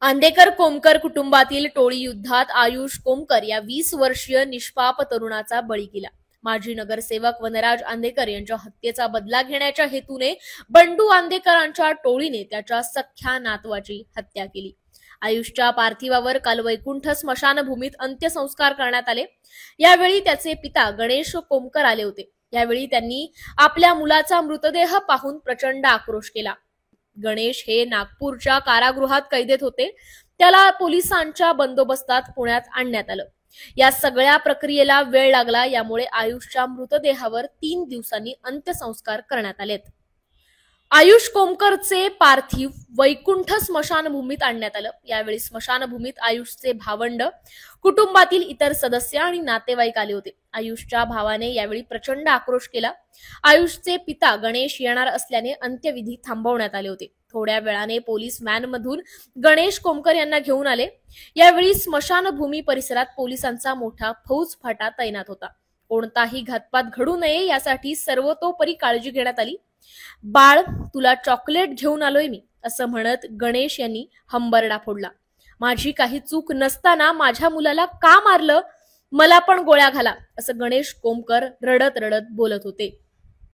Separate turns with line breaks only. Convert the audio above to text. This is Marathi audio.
आंदेकर कोमकर कुटुंबातील टोळी युद्धात आयुष कोमकर या 20 वर्षीय निष्पाप तरुणाचा बळी गेला। माजी नगरसेवक वनराज आंदेकर यांच्या हत्येचा बदला घेण्याच्या हेतूने बंडू आंदेकरांच्या टोळीने त्याच्या सख्ख्या नातवाची हत्या केली। आयुषच्या पार्थिवावर काल वैकुंठ स्मशानभूमीत अंत्यसंस्कार करण्यात आले। यावेळी त्याचे पिता गणेश कोमकर आले होते। यावेळी त्यांनी आपल्या मुलाचा मृतदेह पाहून प्रचंड आक्रोश केला। गणेश हे नागपूरच्या कारागृहात कैदेत होते। त्याला पोलिसांच्या बंदोबस्तात पुण्यात आणण्यात आलं। या सगळ्या प्रक्रियेला वेळ लागला। यामुळे आयुषच्या मृतदेहावर 3 दिवसांनी अंत्यसंस्कार करण्यात आलेत। आयुष कोमकरचे पार्थिव वैकुंठ स्मशानभूमीत आणण्यात आलं। यावेळी स्मशानभूमीत आयुषचे भावंड, कुटुंबातील इतर सदस्य आणि नातेवाईक आले होते। आयुषच्या भावाने यावेळी प्रचंड आक्रोश केला। आयुषचे पिता गणेश येणार असल्याने अंत्यविधी थांबवण्यात आले होते। थोड्या वेळाने पोलीस व्हॅनमधून गणेश कोमकर यांना घेऊन आले। यावेळी स्मशानभूमी परिसरात पोलिसांचा मोठा फौजफाटा तैनात होता। कोणताही घातपात घडू नये यासाठी सर्वतोपरी काळजी घेण्यात आली। बाळ, तुला चॉकलेट घेऊन आलोय मी, असं म्हणत गणेश यांनी हंबरडा फोडला। माझी काही चूक नसताना माझ्या मुलाला का मारलं? मला पण गोळ्या घाला, असं गणेश कोमकर रडत रडत बोलत होते।